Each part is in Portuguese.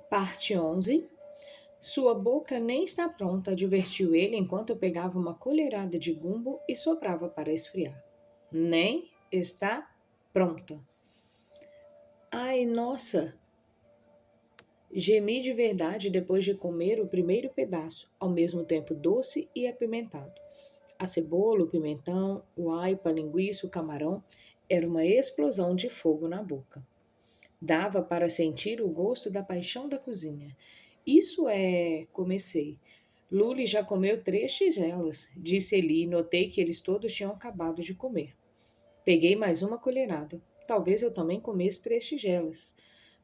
Parte 11. Sua boca nem está pronta, advertiu ele enquanto eu pegava uma colherada de gumbo e soprava para esfriar. Nem está pronta. Ai, nossa! Gemi de verdade depois de comer o primeiro pedaço, ao mesmo tempo doce e apimentado. A cebola, o pimentão, o aipa, a linguiça, o camarão, era uma explosão de fogo na boca. Dava para sentir o gosto da paixão da cozinha. Isso é, comecei. Luli já comeu 3 tigelas, disse Eli e notei que eles todos tinham acabado de comer. Peguei mais uma colherada. Talvez eu também comesse 3 tigelas.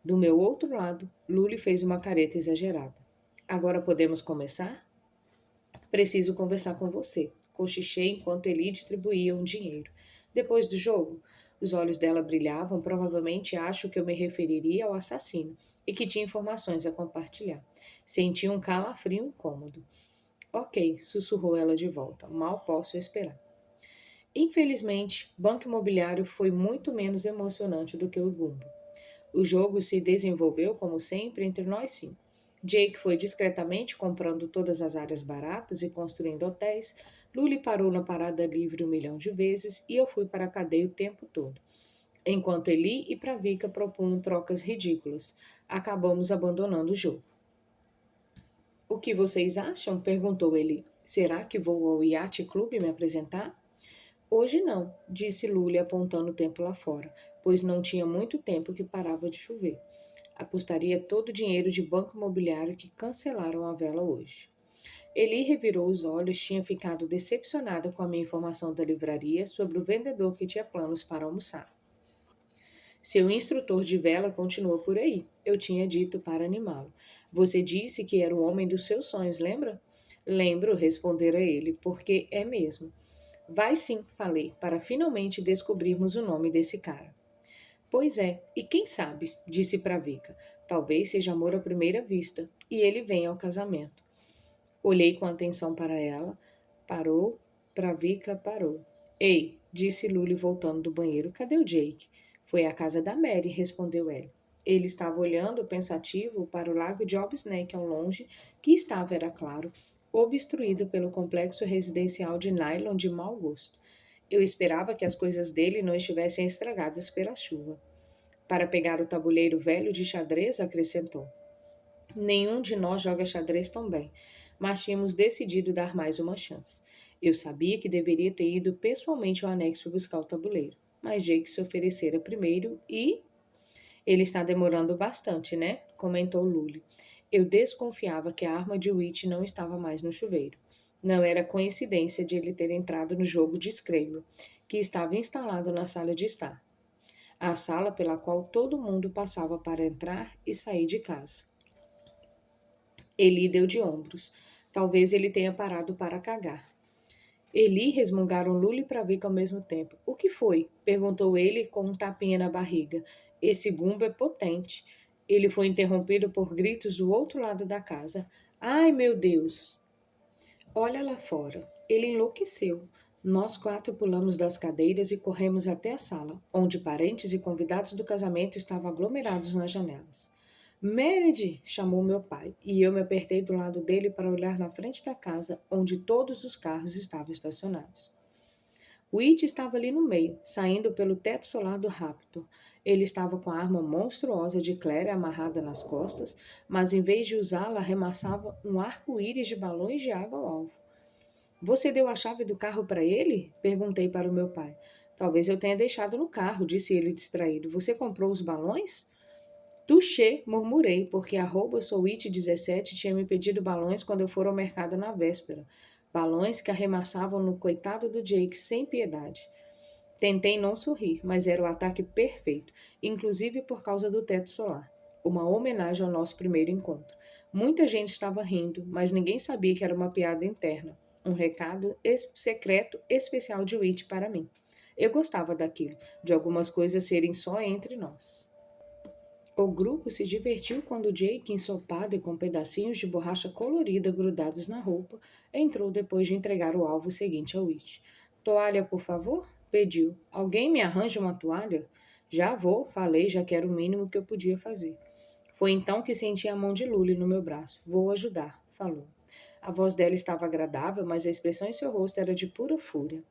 Do meu outro lado, Luli fez uma careta exagerada. Agora podemos começar? Preciso conversar com você. Cochichei enquanto Eli distribuía um dinheiro. Depois do jogo, os olhos dela brilhavam, provavelmente acho que eu me referiria ao assassino e que tinha informações a compartilhar. Senti um calafrio incômodo. Ok, sussurrou ela de volta. Mal posso esperar. Infelizmente, Banco Imobiliário foi muito menos emocionante do que o Gumbo. O jogo se desenvolveu, como sempre, entre nós 5. Jake foi discretamente comprando todas as áreas baratas e construindo hotéis. Luli parou na parada livre 1 milhão de vezes e eu fui para a cadeia o tempo todo. Enquanto Eli e Pravika propunham trocas ridículas, acabamos abandonando o jogo. O que vocês acham? Perguntou Eli. Será que vou ao Yacht Club me apresentar? Hoje não, disse Lully apontando o tempo lá fora, pois não tinha muito tempo que parava de chover. Apostaria todo o dinheiro de banco imobiliário que cancelaram a vela hoje. Eli revirou os olhos, tinha ficado decepcionada com a minha informação da livraria sobre o vendedor que tinha planos para almoçar. Seu instrutor de vela continuou por aí. Eu tinha dito para animá-lo. Você disse que era o homem dos seus sonhos, lembra? Lembro, respondera ele, porque é mesmo. Vai sim, falei, para finalmente descobrirmos o nome desse cara. Pois é, e quem sabe, disse Pravika. Talvez seja amor à primeira vista, e ele venha ao casamento. Olhei com atenção para ela. Parou, Pravika parou. Ei, disse Lully voltando do banheiro, cadê o Jake? Foi à casa da Mary, respondeu ela. Ele estava olhando, pensativo, para o lago de Obsnack ao longe, que estava, era claro, obstruído pelo complexo residencial de nylon de mau gosto. Eu esperava que as coisas dele não estivessem estragadas pela chuva. Para pegar o tabuleiro velho de xadrez, acrescentou. Nenhum de nós joga xadrez tão bem, mas tínhamos decidido dar mais uma chance. Eu sabia que deveria ter ido pessoalmente ao anexo buscar o tabuleiro, mas Jake se oferecera primeiro e... Ele está demorando bastante, né? Comentou Lully. Eu desconfiava que a arma de Witch não estava mais no chuveiro. Não era coincidência de ele ter entrado no jogo de Scrabble, que estava instalado na sala de estar. A sala pela qual todo mundo passava para entrar e sair de casa. Eli deu de ombros. Talvez ele tenha parado para cagar. Eli resmungaram Lully para Vic ao mesmo tempo. O que foi? Perguntou ele com um tapinha na barriga. Esse gumbo é potente. Ele foi interrompido por gritos do outro lado da casa. Ai, meu Deus! Olha lá fora. Ele enlouqueceu. Nós 4 pulamos das cadeiras e corremos até a sala, onde parentes e convidados do casamento estavam aglomerados nas janelas. Meredith! Chamou meu pai, e eu me apertei do lado dele para olhar na frente da casa, onde todos os carros estavam estacionados. Witt estava ali no meio, saindo pelo teto solar do Raptor. Ele estava com a arma monstruosa de Claire amarrada nas costas, mas em vez de usá-la, arremessava um arco-íris de balões de água ao alvo. Você deu a chave do carro para ele? Perguntei para o meu pai. Talvez eu tenha deixado no carro, disse ele distraído. Você comprou os balões? Touché, murmurei, porque a @Sowit17 tinha me pedido balões quando eu for ao mercado na véspera. Balões que arremessavam no coitado do Jake sem piedade. Tentei não sorrir, mas era o ataque perfeito, inclusive por causa do teto solar. Uma homenagem ao nosso primeiro encontro. Muita gente estava rindo, mas ninguém sabia que era uma piada interna. Um recado secreto especial de Witch para mim. Eu gostava daquilo, de algumas coisas serem só entre nós. O grupo se divertiu quando Jake, ensopado e com pedacinhos de borracha colorida grudados na roupa, entrou depois de entregar o alvo seguinte ao Witch. Toalha, por favor? Pediu. Alguém me arranja uma toalha? Já vou, falei, já que era o mínimo que eu podia fazer. Foi então que senti a mão de Lully no meu braço. Vou ajudar, falou. A voz dela estava agradável, mas a expressão em seu rosto era de pura fúria.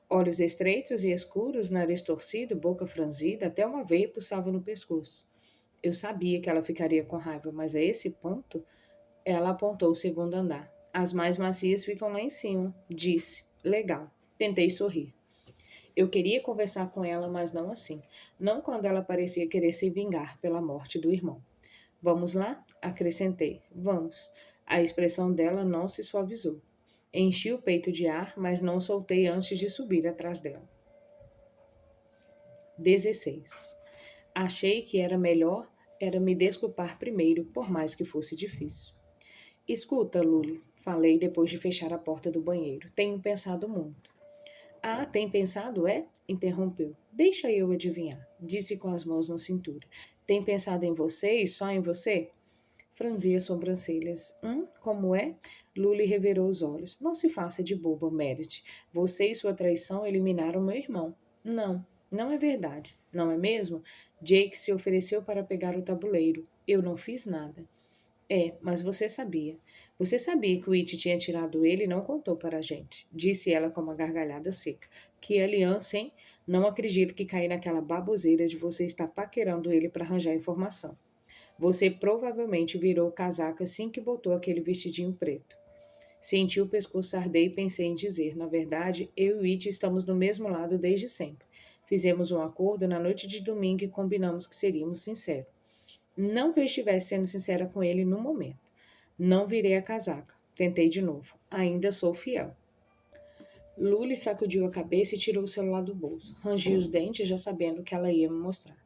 Olhos estreitos e escuros, nariz torcido, boca franzida, até uma veia pulsava no pescoço. Eu sabia que ela ficaria com raiva, mas a esse ponto, ela apontou o segundo andar. As mais macias ficam lá em cima, disse. Legal. Tentei sorrir. Eu queria conversar com ela, mas não assim. Não quando ela parecia querer se vingar pela morte do irmão. Vamos lá? Acrescentei. Vamos. A expressão dela não se suavizou. Enchi o peito de ar, mas não soltei antes de subir atrás dela. 16. Achei que era melhor me desculpar primeiro, por mais que fosse difícil. Escuta, Lully, falei depois de fechar a porta do banheiro. Tenho pensado muito. Ah, tem pensado, é? Interrompeu. Deixa eu adivinhar, disse com as mãos na cintura. Tem pensado em você e só em você? Franzi as sobrancelhas. Como é? Lully revirou os olhos. Não se faça de boba, Meredith. Você e sua traição eliminaram meu irmão. Não, não é verdade. Não é mesmo? Jake se ofereceu para pegar o tabuleiro. Eu não fiz nada. É, mas você sabia. Você sabia que o It tinha tirado ele e não contou para a gente, disse ela com uma gargalhada seca. Que aliança, hein? Não acredito que caí naquela baboseira de você estar paquerando ele para arranjar informação. Você provavelmente virou o casaco assim que botou aquele vestidinho preto. Senti o pescoço arder e pensei em dizer, na verdade, eu e o It estamos do mesmo lado desde sempre. Fizemos um acordo na noite de domingo e combinamos que seríamos sinceros. Não que eu estivesse sendo sincera com ele no momento. Não virei a casaca. Tentei de novo. Ainda sou fiel. Lully sacudiu a cabeça e tirou o celular do bolso. Rangi os dentes, já sabendo que ela ia me mostrar.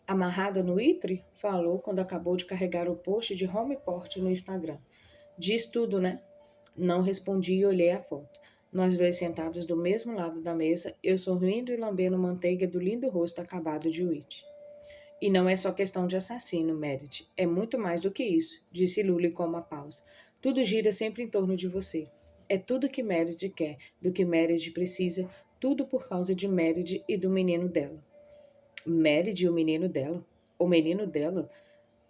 Amarrada no itre? Falou quando acabou de carregar o post de Homeport no Instagram. Diz tudo, né? Não respondi e olhei a foto. Nós dois sentados do mesmo lado da mesa, eu sorrindo e lambendo manteiga do lindo rosto acabado de Whit. E não é só questão de assassino, Meredith. É muito mais do que isso, disse Lully com uma pausa. Tudo gira sempre em torno de você. É tudo que Meredith quer, do que Meredith precisa, tudo por causa de Meredith e do menino dela. Meredith e o menino dela? O menino dela?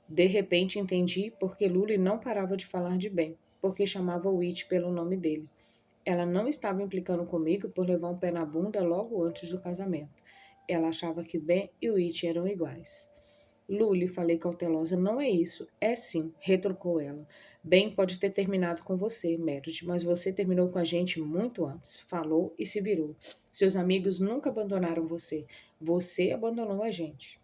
De repente entendi porque Lully não parava de falar de Ben, porque chamava Whit pelo nome dele. Ela não estava implicando comigo por levar um pé na bunda logo antes do casamento. Ela achava que Ben e Whit eram iguais. Lully, falei cautelosa, não é isso. É sim, retrucou ela. Ben pode ter terminado com você, Meredith, mas você terminou com a gente muito antes. Falou e se virou. Seus amigos nunca abandonaram você. Você abandonou a gente.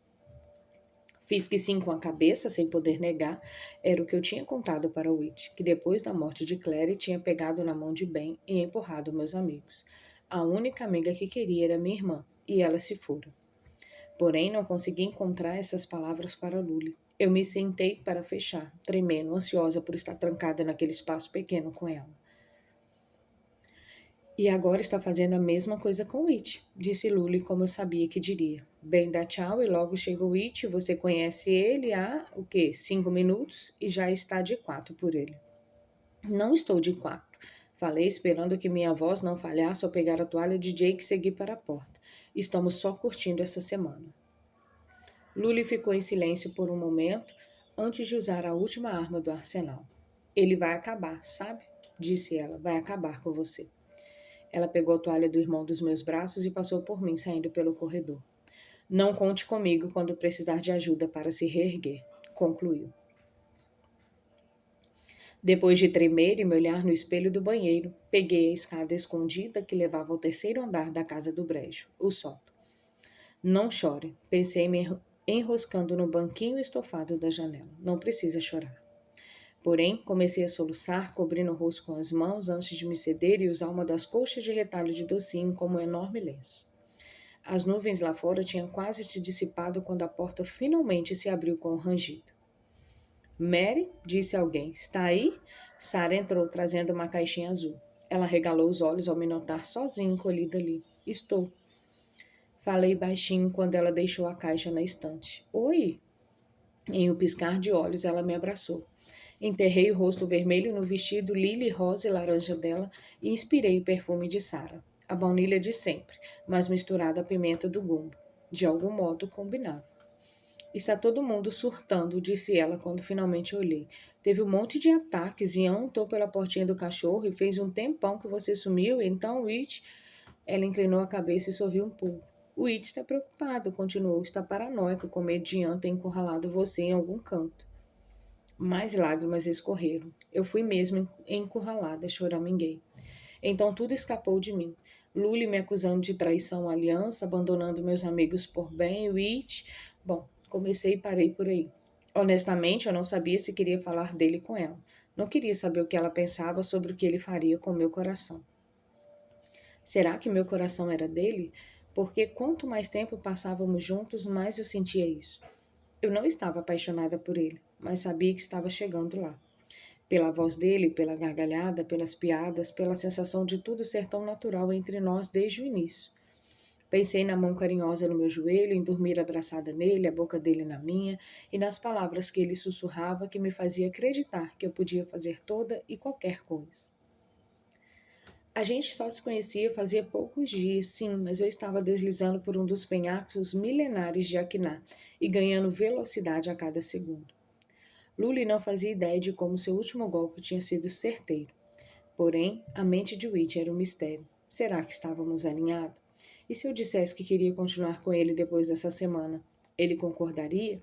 Fiz que sim com a cabeça, sem poder negar. Era o que eu tinha contado para Whit, que depois da morte de Clary tinha pegado na mão de Ben e empurrado meus amigos. A única amiga que queria era minha irmã, e ela se fora. Porém, não consegui encontrar essas palavras para Lully. Eu me sentei para fechar, tremendo, ansiosa por estar trancada naquele espaço pequeno com ela. E agora está fazendo a mesma coisa com It, disse Lully como eu sabia que diria. Bem, dá tchau e logo chega o It, você conhece ele há, 5 minutos e já está de 4 por ele. Não estou de 4. Falei esperando que minha voz não falhasse ao pegar a toalha de Jake e seguir para a porta. Estamos só curtindo essa semana. Lully ficou em silêncio por um momento antes de usar a última arma do arsenal. Ele vai acabar, sabe? Disse ela, vai acabar com você. Ela pegou a toalha do irmão dos meus braços e passou por mim, saindo pelo corredor. Não conte comigo quando precisar de ajuda para se reerguer, concluiu. Depois de tremer e me olhar no espelho do banheiro, peguei a escada escondida que levava ao terceiro andar da casa do brejo, o sótão. Não chore, pensei me enroscando no banquinho estofado da janela. Não precisa chorar. Porém, comecei a soluçar, cobrindo o rosto com as mãos antes de me ceder e usar uma das colchas de retalho de docinho como um enorme lenço. As nuvens lá fora tinham quase se dissipado quando a porta finalmente se abriu com um rangido. Mary, disse alguém, está aí? Sarah entrou trazendo uma caixinha azul. Ela regalou os olhos ao me notar sozinha encolhida ali. Estou. Falei baixinho quando ela deixou a caixa na estante. Oi! Em um piscar de olhos, ela me abraçou. Enterrei o rosto vermelho no vestido lily rosa e laranja dela e inspirei o perfume de Sarah. A baunilha de sempre, mas misturada à pimenta do gumbo. De algum modo combinava. Está todo mundo surtando, disse ela quando finalmente olhei. Teve um monte de ataques. Ian entrou pela portinha do cachorro e fez um tempão que você sumiu. Então, Rich... Ela inclinou a cabeça e sorriu um pouco. O It está preocupado, continuou. Está paranoico com medo de Ian ter encurralado você em algum canto. Mais lágrimas escorreram. Eu fui mesmo encurralada, choraminguei. Então tudo escapou de mim. Lully me acusando de traição à aliança, abandonando meus amigos por bem, o It... Bom, comecei e parei por aí. Honestamente, eu não sabia se queria falar dele com ela. Não queria saber o que ela pensava sobre o que ele faria com meu coração. Será que meu coração era dele? Porque quanto mais tempo passávamos juntos, mais eu sentia isso. Eu não estava apaixonada por ele, mas sabia que estava chegando lá. Pela voz dele, pela gargalhada, pelas piadas, pela sensação de tudo ser tão natural entre nós desde o início. Pensei na mão carinhosa no meu joelho, em dormir abraçada nele, a boca dele na minha, e nas palavras que ele sussurrava que me fazia acreditar que eu podia fazer toda e qualquer coisa. A gente só se conhecia fazia poucos dias, sim, mas eu estava deslizando por um dos penhascos milenares de Aquiná e ganhando velocidade a cada segundo. Lully não fazia ideia de como seu último golpe tinha sido certeiro. Porém, a mente de Witch era um mistério. Será que estávamos alinhados? E se eu dissesse que queria continuar com ele depois dessa semana? Ele concordaria?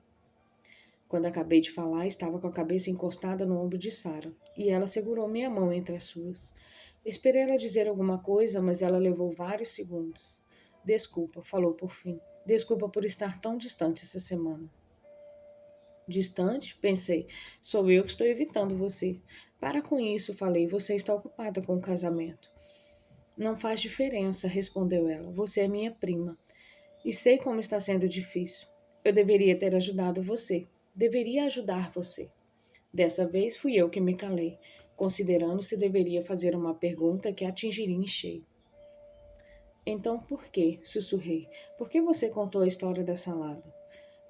Quando acabei de falar, estava com a cabeça encostada no ombro de Sarah, e ela segurou minha mão entre as suas. Esperei ela dizer alguma coisa, mas ela levou vários segundos. Desculpa, falou por fim. Desculpa por estar tão distante essa semana. Distante? Pensei. Sou eu que estou evitando você. Para com isso, falei. Você está ocupada com o casamento. Não faz diferença, respondeu ela. Você é minha prima. E sei como está sendo difícil. Eu deveria ter ajudado você. Deveria ajudar você. Dessa vez fui eu que me calei, considerando se deveria fazer uma pergunta que a atingiria em cheio. Então por quê? Sussurrei. Por que você contou a história da salada?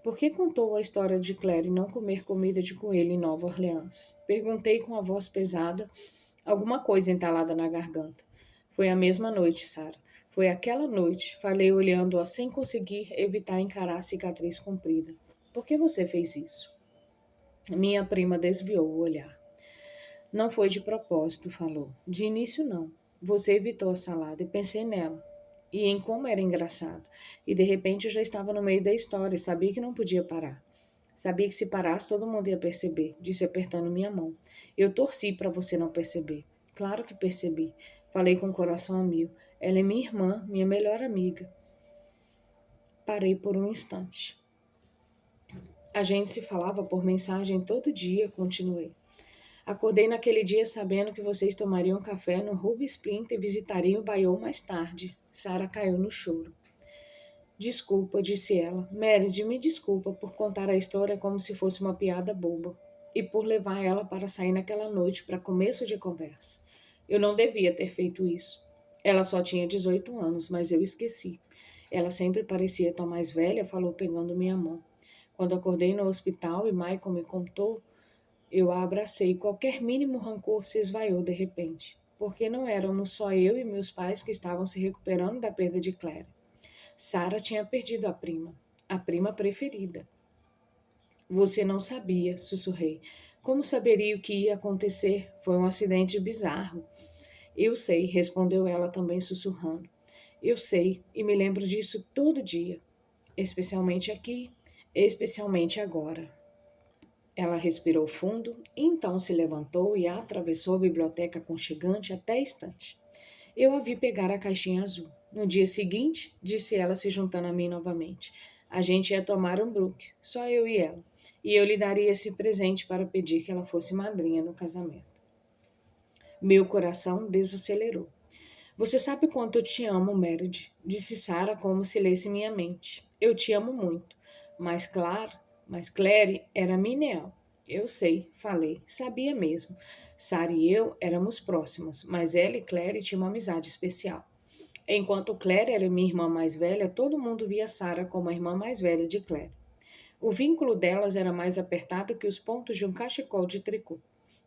Por que contou a história de Claire não comer comida de coelho em Nova Orleans? Perguntei com a voz pesada, alguma coisa entalada na garganta. Foi a mesma noite, Sarah. Foi aquela noite, falei olhando-a sem conseguir evitar encarar a cicatriz comprida. Por que você fez isso? Minha prima desviou o olhar. Não foi de propósito, falou. De início, não. Você evitou a salada e pensei nela. E em como era engraçado. E de repente eu já estava no meio da história e sabia que não podia parar. Sabia que se parasse todo mundo ia perceber, disse apertando minha mão. Eu torci para você não perceber. Claro que percebi. Falei com o coração a mil. Ela é minha irmã, minha melhor amiga. Parei por um instante. A gente se falava por mensagem todo dia, continuei. Acordei naquele dia sabendo que vocês tomariam café no Ruby Splint e visitariam o Bayou mais tarde. Sarah caiu no choro. Desculpa, disse ela. Meredith, me desculpa por contar a história como se fosse uma piada boba e por levar ela para sair naquela noite para começo de conversa. Eu não devia ter feito isso. Ela só tinha 18 anos, mas eu esqueci. Ela sempre parecia tão mais velha, falou pegando minha mão. Quando acordei no hospital e Michael me contou, eu a abracei. Qualquer mínimo rancor se esvaiu de repente, porque não éramos só eu e meus pais que estavam se recuperando da perda de Claire. Sarah tinha perdido a prima preferida. Você não sabia, sussurrei. Como saberia o que ia acontecer? Foi um acidente bizarro. Eu sei, respondeu ela também sussurrando. Eu sei, e me lembro disso todo dia. Especialmente aqui, especialmente agora. Ela respirou fundo, e então se levantou e atravessou a biblioteca aconchegante até a estante. Eu a vi pegar a caixinha azul. No dia seguinte, disse ela se juntando a mim novamente, a gente ia tomar um brook, só eu e ela, e eu lhe daria esse presente para pedir que ela fosse madrinha no casamento. Meu coração desacelerou. Você sabe quanto eu te amo, Meredith, disse Sarah como se lesse minha mente. Eu te amo muito, mas Claire era Mineal. Eu sei, falei, sabia mesmo. Sarah e eu éramos próximas, mas ela e Claire tinham uma amizade especial. Enquanto Claire era minha irmã mais velha, todo mundo via Sarah como a irmã mais velha de Claire. O vínculo delas era mais apertado que os pontos de um cachecol de tricô.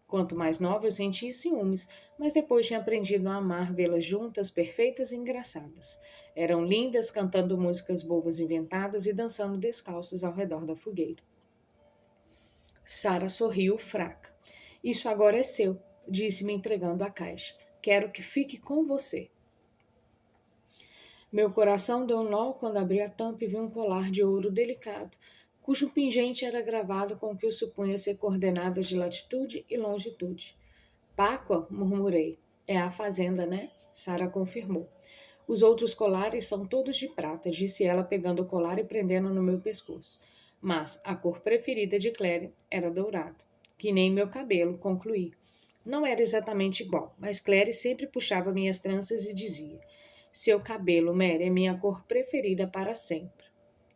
Quanto mais nova, eu sentia ciúmes, mas depois tinha aprendido a amar vê-las juntas, perfeitas e engraçadas. Eram lindas, cantando músicas bobas inventadas e dançando descalças ao redor da fogueira. Sara sorriu, fraca. Isso agora é seu, disse-me entregando a caixa. Quero que fique com você. Meu coração deu um nó quando abri a tampa e vi um colar de ouro delicado, cujo pingente era gravado com o que eu supunha ser coordenadas de latitude e longitude. Páqua, murmurei. É a fazenda, né? Sara confirmou. Os outros colares são todos de prata, disse ela, pegando o colar e prendendo no meu pescoço. Mas a cor preferida de Claire era dourado. Que nem meu cabelo, concluí. Não era exatamente igual, mas Claire sempre puxava minhas tranças e dizia: Seu cabelo, Mary, é minha cor preferida para sempre.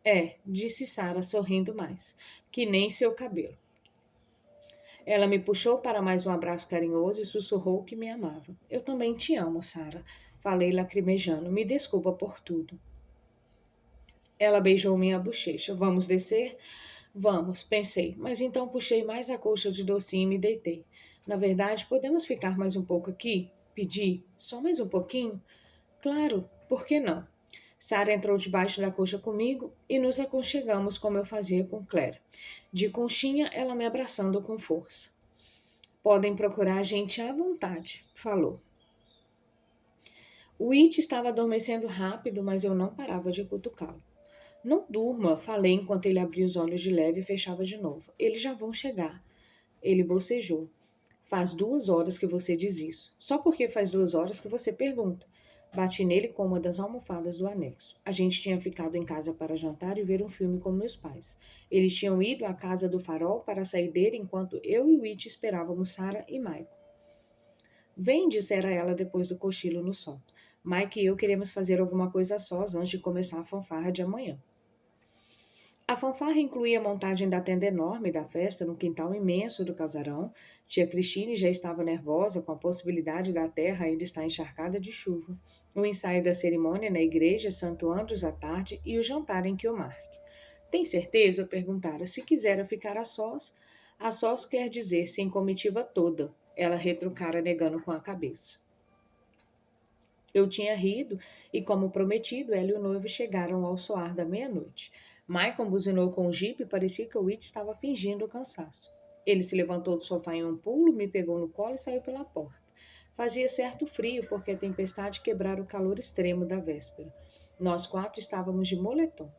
É, disse Sara, sorrindo mais. Que nem seu cabelo. Ela me puxou para mais um abraço carinhoso e sussurrou que me amava. Eu também te amo, Sara. Falei lacrimejando. Me desculpa por tudo. Ela beijou minha bochecha. Vamos descer? Vamos, pensei, mas então puxei mais a colcha de docinho e me deitei. Na verdade, podemos ficar mais um pouco aqui? Pedi. Só mais um pouquinho? Claro, por que não? Sara entrou debaixo da coxa comigo e nos aconchegamos como eu fazia com Claire. De conchinha, ela me abraçando com força. Podem procurar a gente à vontade, falou. O It estava adormecendo rápido, mas eu não parava de cutucá-lo. Não durma, falei enquanto ele abria os olhos de leve e fechava de novo. Eles já vão chegar. Ele bocejou. Faz 2 horas que você diz isso. Só porque faz 2 horas que você pergunta. Bati nele com uma das almofadas do anexo. A gente tinha ficado em casa para jantar e ver um filme com meus pais. Eles tinham ido à casa do farol para sair dele enquanto eu e o It esperávamos Sarah e Michael. Vem, dissera ela depois do cochilo no sono. Mike e eu queremos fazer alguma coisa sós antes de começar a fanfarra de amanhã. A fanfarra incluía a montagem da tenda enorme da festa no quintal imenso do casarão. Tia Cristine já estava nervosa com a possibilidade da terra ainda estar encharcada de chuva. O ensaio da cerimônia na igreja Santo Andros à tarde e o jantar em Kilmark. Tem certeza? Eu perguntara. Se quisera ficar a sós quer dizer sem comitiva toda. Ela retrucara negando com a cabeça. Eu tinha rido e, como prometido, ela e o noivo chegaram ao soar da meia-noite. Michael buzinou com o jipe e parecia que o Whit estava fingindo o cansaço. Ele se levantou do sofá em um pulo, me pegou no colo e saiu pela porta. Fazia certo frio, porque a tempestade quebrara o calor extremo da véspera. Nós 4 estávamos de moletom.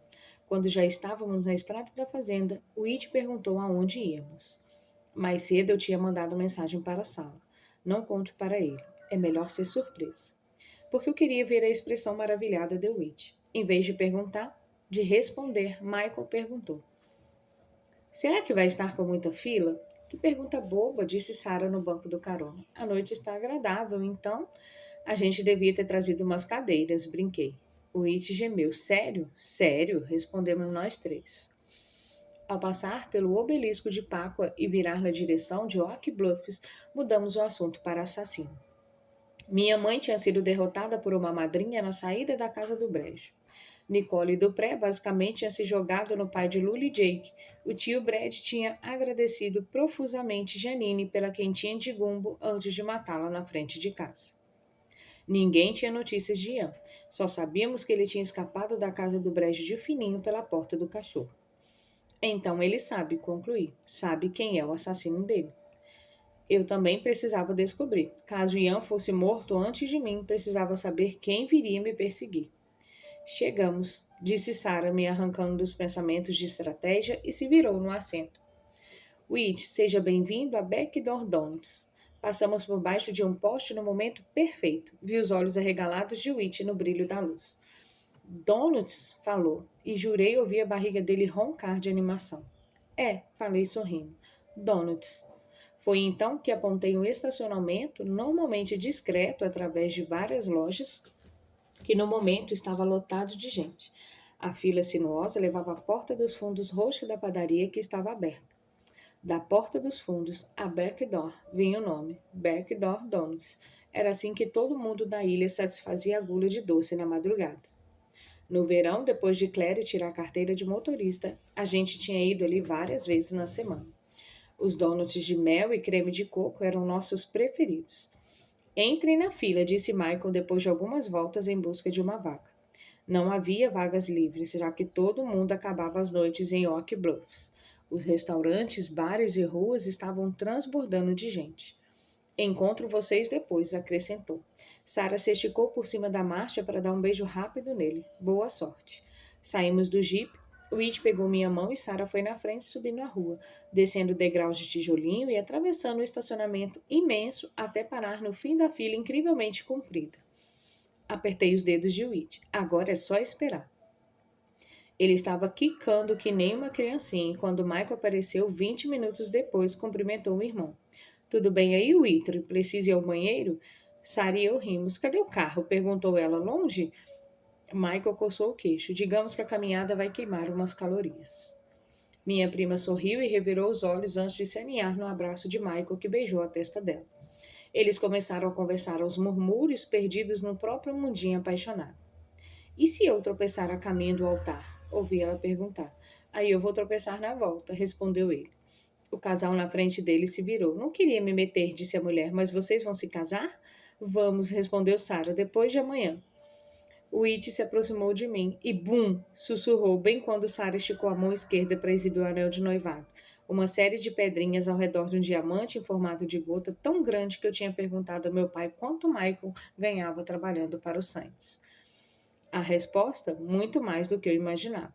Quando já estávamos na estrada da fazenda, o Whit perguntou aonde íamos. Mais cedo eu tinha mandado mensagem para a sala. Não conte para ele. É melhor ser surpresa. Porque eu queria ver a expressão maravilhada de Whit. Em vez de perguntar, de responder, Michael perguntou. Será que vai estar com muita fila? Que pergunta boba, disse Sarah no banco do carona. A noite está agradável, então a gente devia ter trazido umas cadeiras, brinquei. O It gemeu. Sério? Sério, respondemos nós 3. Ao passar pelo obelisco de Páqua e virar na direção de Oak Bluffs, mudamos o assunto para assassino. Minha mãe tinha sido derrotada por uma madrinha na saída da casa do brejo. Nicole Dupré basicamente tinha se jogado no pai de Lulu e Jake. O tio Brad tinha agradecido profusamente Janine pela quentinha de gumbo antes de matá-la na frente de casa. Ninguém tinha notícias de Ian. Só sabíamos que ele tinha escapado da casa do brejo de fininho pela porta do cachorro. Então ele sabe, concluí. Sabe quem é o assassino dele. Eu também precisava descobrir. Caso Ian fosse morto antes de mim, precisava saber quem viria me perseguir. Chegamos, disse Sarah, me arrancando dos pensamentos de estratégia e se virou no assento. Whit, seja bem-vindo a Backdoor Donuts. Passamos por baixo de um poste no momento perfeito. Vi os olhos arregalados de Whit no brilho da luz. Donuts, falou, e jurei ouvir a barriga dele roncar de animação. É, falei sorrindo. Donuts. Foi então que apontei um estacionamento, normalmente discreto, através de várias lojas, que no momento estava lotado de gente. A fila sinuosa levava à porta dos fundos roxa da padaria que estava aberta. Da porta dos fundos, a Backdoor, vinha o nome, Backdoor Donuts. Era assim que todo mundo da ilha satisfazia a gula de doce na madrugada. No verão, depois de Claire tirar a carteira de motorista, a gente tinha ido ali várias vezes na semana. Os donuts de mel e creme de coco eram nossos preferidos. Entrem na fila, disse Michael depois de algumas voltas em busca de uma vaga. Não havia vagas livres, já que todo mundo acabava as noites em Oak Bluffs. Os restaurantes, bares e ruas estavam transbordando de gente. Encontro vocês depois, acrescentou. Sarah se esticou por cima da marcha para dar um beijo rápido nele. Boa sorte. Saímos do jipe. Whit pegou minha mão e Sarah foi na frente subindo a rua, descendo degraus de tijolinho e atravessando o estacionamento imenso até parar no fim da fila incrivelmente comprida. Apertei os dedos de Whit. Agora é só esperar. Ele estava quicando que nem uma criancinha e quando Michael apareceu 20 minutos depois, cumprimentou o irmão. Tudo bem aí, Whitney? Precisa ir ao banheiro? Sarah e eu rimos. Cadê o carro? Perguntou ela. Longe? Michael coçou o queixo. Digamos que a caminhada vai queimar umas calorias. Minha prima sorriu e revirou os olhos antes de se aninhar no abraço de Michael, que beijou a testa dela. Eles começaram a conversar aos murmúrios, perdidos no próprio mundinho apaixonado. E se eu tropeçar a caminho do altar? Ouvi ela perguntar. Aí eu vou tropeçar na volta, respondeu ele. O casal na frente dele se virou. Não queria me meter, disse a mulher, mas vocês vão se casar? Vamos, respondeu Sarah, depois de amanhã. O It se aproximou de mim e bum! Sussurrou bem quando Sarah esticou a mão esquerda para exibir o anel de noivado. Uma série de pedrinhas ao redor de um diamante em formato de gota tão grande que eu tinha perguntado ao meu pai quanto Michael ganhava trabalhando para o Sainz. A resposta? Muito mais do que eu imaginava.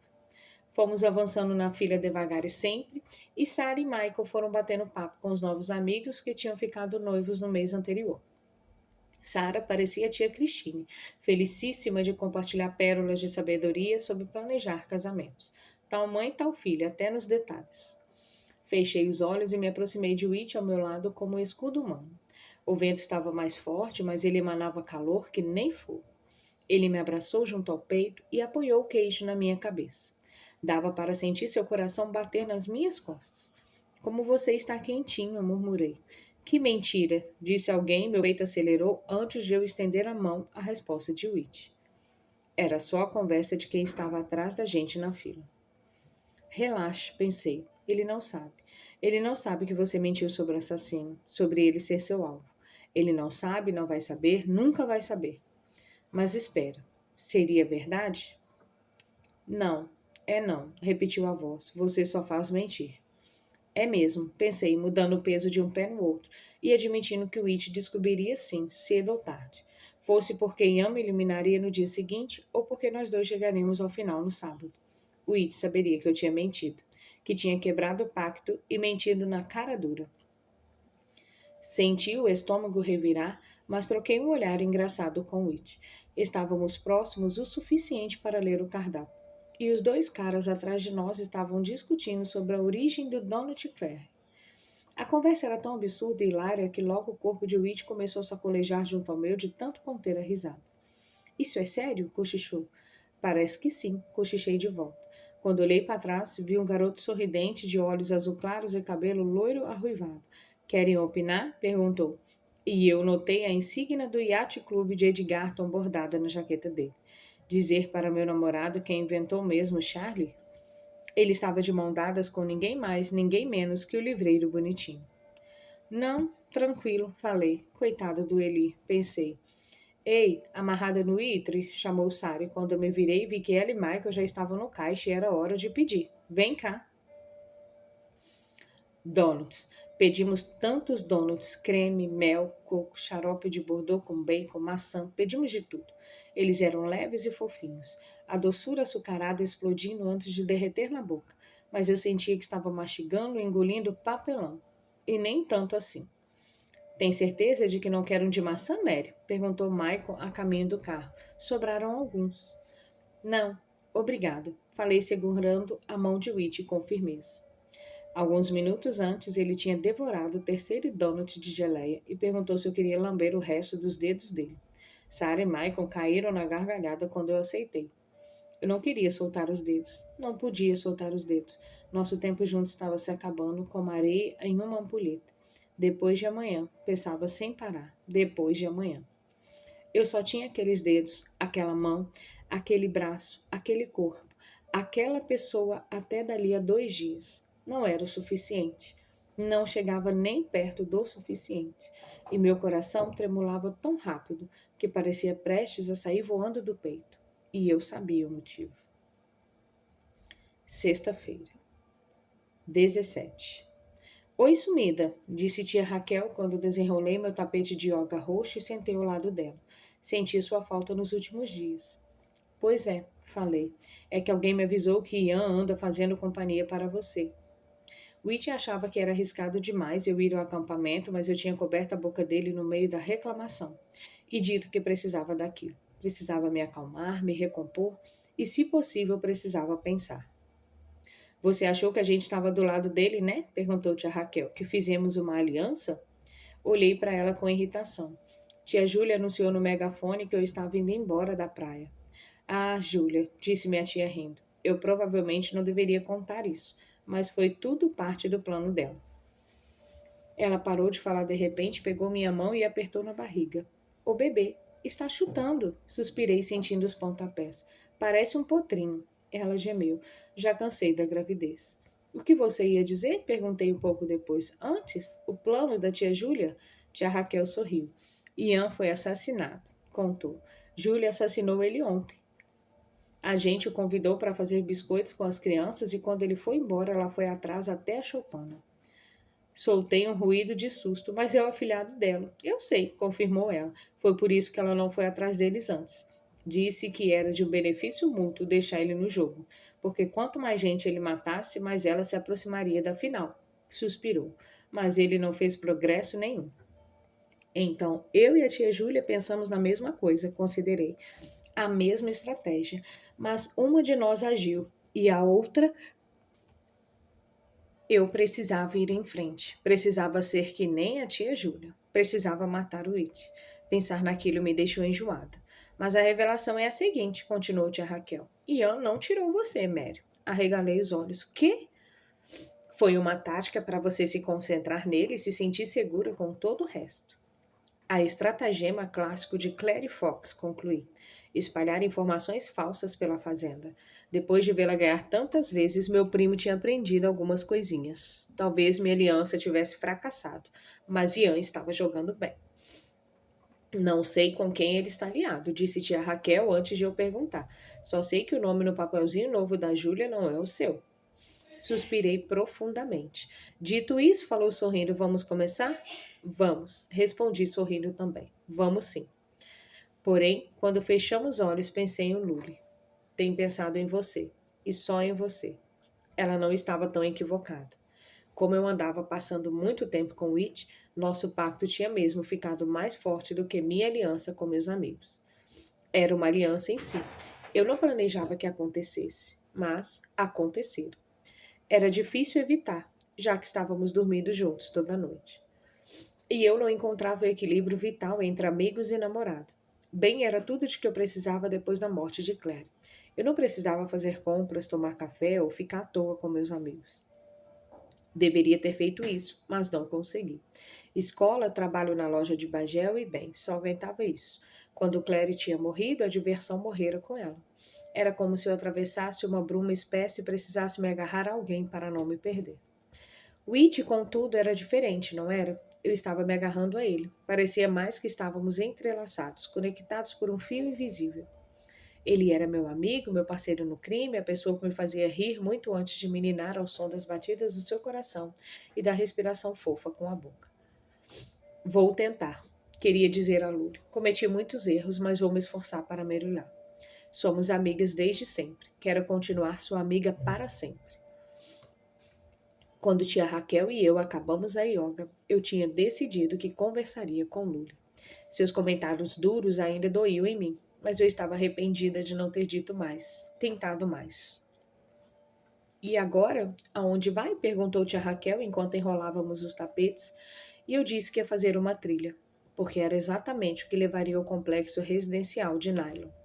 Fomos avançando na fila devagar e sempre, e Sarah e Michael foram batendo papo com os novos amigos que tinham ficado noivos no mês anterior. Sarah parecia a tia Christine, felicíssima de compartilhar pérolas de sabedoria sobre planejar casamentos. Tal mãe, tal filha, até nos detalhes. Fechei os olhos e me aproximei de Whit ao meu lado como um escudo humano. O vento estava mais forte, mas ele emanava calor que nem fogo. Ele me abraçou junto ao peito e apoiou o queixo na minha cabeça. Dava para sentir seu coração bater nas minhas costas. Como você está quentinho, murmurei. Que mentira, disse alguém e meu peito acelerou antes de eu estender a mão à resposta de Whit. Era só a conversa de quem estava atrás da gente na fila. Relaxe, pensei. Ele não sabe. Ele não sabe que você mentiu sobre o assassino, sobre ele ser seu alvo. Ele não sabe, não vai saber, nunca vai saber. Mas espera, seria verdade? Não, não, repetiu a voz. Você só faz mentir. É mesmo, pensei, mudando o peso de um pé no outro e admitindo que o It descobriria sim, cedo ou tarde. Fosse porque Ian me eliminaria no dia seguinte ou porque nós dois chegaríamos ao final no sábado. O It saberia que eu tinha mentido, que tinha quebrado o pacto e mentido na cara dura. Senti o estômago revirar, mas troquei um olhar engraçado com Whit. Estávamos próximos o suficiente para ler o cardápio. E os dois caras atrás de nós estavam discutindo sobre a origem do Donut Clare. A conversa era tão absurda e hilária que logo o corpo de Whit começou a sacolejar junto ao meu de tanto conter a risada. Isso é sério? Cochichou. Parece que sim, cochichei de volta. Quando olhei para trás, vi um garoto sorridente de olhos azul claros e cabelo loiro arruivado. Querem opinar? Perguntou. E eu notei a insígnia do Yacht Club de Edgarton bordada na jaqueta dele. Dizer para meu namorado quem inventou mesmo Charlie? Ele estava de mão dadas com ninguém mais, ninguém menos que o livreiro bonitinho. Não, tranquilo, falei. Coitado do Eli, pensei. Ei, amarrada no itre, chamou Sari quando eu me virei e vi que ela e Michael já estavam no caixa e era hora de pedir. Vem cá. Donuts. Pedimos tantos donuts, creme, mel, coco, xarope de bordô com bacon, maçã, pedimos de tudo. Eles eram leves e fofinhos, a doçura açucarada explodindo antes de derreter na boca, mas eu sentia que estava mastigando e engolindo papelão. E nem tanto assim. Tem certeza de que não quero um de maçã, Mary? Perguntou Michael a caminho do carro. Sobraram alguns. Não, obrigada, falei segurando a mão de Whit com firmeza. Alguns minutos antes, ele tinha devorado o terceiro donut de geleia e perguntou se eu queria lamber o resto dos dedos dele. Sarah e Michael caíram na gargalhada quando eu aceitei. Eu não queria soltar os dedos. Não podia soltar os dedos. Nosso tempo junto estava se acabando como areia em uma ampulheta. Depois de amanhã, pensava sem parar. Depois de amanhã. Eu só tinha aqueles dedos, aquela mão, aquele braço, aquele corpo, aquela pessoa até dali a 2 dias. Não era o suficiente. Não chegava nem perto do suficiente, e meu coração tremulava tão rápido que parecia prestes a sair voando do peito. E eu sabia o motivo. Sexta-feira, 17. Oi, sumida, disse tia Raquel quando desenrolei meu tapete de yoga roxo e sentei ao lado dela. Senti sua falta nos últimos dias. Pois é, falei. É que alguém me avisou que Ian anda fazendo companhia para você. Whitney achava que era arriscado demais eu ir ao acampamento, mas eu tinha coberto a boca dele no meio da reclamação e dito que precisava daquilo. Precisava me acalmar, me recompor e, se possível, precisava pensar. Você achou que a gente estava do lado dele, né? Perguntou tia Raquel. Que fizemos uma aliança? Olhei para ela com irritação. Tia Júlia anunciou no megafone que eu estava indo embora da praia. Ah, Júlia, disse minha tia rindo. Eu provavelmente não deveria contar isso, mas foi tudo parte do plano dela. Ela parou de falar de repente, pegou minha mão e apertou na barriga. O bebê está chutando, suspirei sentindo os pontapés. Parece um potrinho. Ela gemeu. Já cansei da gravidez. O que você ia dizer? Perguntei um pouco depois. Antes, o plano da tia Júlia? Tia Raquel sorriu. Ian foi assassinado, contou. Júlia assassinou ele ontem. A gente o convidou para fazer biscoitos com as crianças e quando ele foi embora, ela foi atrás até a choupana. Soltei um ruído de susto, mas é o afilhado dela. Eu sei, confirmou ela. Foi por isso que ela não foi atrás deles antes. Disse que era de um benefício mútuo deixar ele no jogo, porque quanto mais gente ele matasse, mais ela se aproximaria da final. Suspirou, mas ele não fez progresso nenhum. Então, eu e a tia Júlia pensamos na mesma coisa, considerei. A mesma estratégia, mas uma de nós agiu e a outra eu precisava ir em frente. Precisava ser que nem a tia Júlia. Precisava matar o It. Pensar naquilo me deixou enjoada. Mas a revelação é a seguinte, continuou tia Raquel. Ian não tirou você, Mary. Arregalei os olhos. Que? Foi uma tática para você se concentrar nele e se sentir segura com todo o resto. A estratagema clássico de Clary Fox, concluí. Espalhar informações falsas pela fazenda. Depois de vê-la ganhar tantas vezes, meu primo tinha aprendido algumas coisinhas. Talvez minha aliança tivesse fracassado, mas Ian estava jogando bem. Não sei com quem ele está aliado, disse tia Raquel antes de eu perguntar. Só sei que o nome no papelzinho novo da Júlia não é o seu. Suspirei profundamente. Dito isso, falou sorrindo, vamos começar? Vamos, respondi sorrindo também. Vamos sim. Porém, quando fechamos os olhos, pensei em Luli. Tenho pensado em você, e só em você. Ela não estava tão equivocada. Como eu andava passando muito tempo com Whit, nosso pacto tinha mesmo ficado mais forte do que minha aliança com meus amigos. Era uma aliança em si. Eu não planejava que acontecesse, mas aconteceram. Era difícil evitar, já que estávamos dormindo juntos toda noite. E eu não encontrava o equilíbrio vital entre amigos e namorado. Bem, era tudo de que eu precisava depois da morte de Claire. Eu não precisava fazer compras, tomar café ou ficar à toa com meus amigos. Deveria ter feito isso, mas não consegui. Escola, trabalho na loja de Bagel e bem, só aguentava isso. Quando Claire tinha morrido, a diversão morrera com ela. Era como se eu atravessasse uma bruma espessa e precisasse me agarrar a alguém para não me perder. Whit, contudo, era diferente, não era? Eu estava me agarrando a ele. Parecia mais que estávamos entrelaçados, conectados por um fio invisível. Ele era meu amigo, meu parceiro no crime, a pessoa que me fazia rir muito antes de me ninar ao som das batidas do seu coração e da respiração fofa com a boca. Vou tentar, queria dizer a Lúlia. Cometi muitos erros, mas vou me esforçar para melhorar. Somos amigas desde sempre. Quero continuar sua amiga para sempre. Quando tia Raquel e eu acabamos a yoga, eu tinha decidido que conversaria com Lúlia. Seus comentários duros ainda doíam em mim, mas eu estava arrependida de não ter dito mais, tentado mais. E agora, aonde vai? Perguntou tia Raquel enquanto enrolávamos os tapetes, e eu disse que ia fazer uma trilha, porque era exatamente o que levaria ao complexo residencial de Nylon.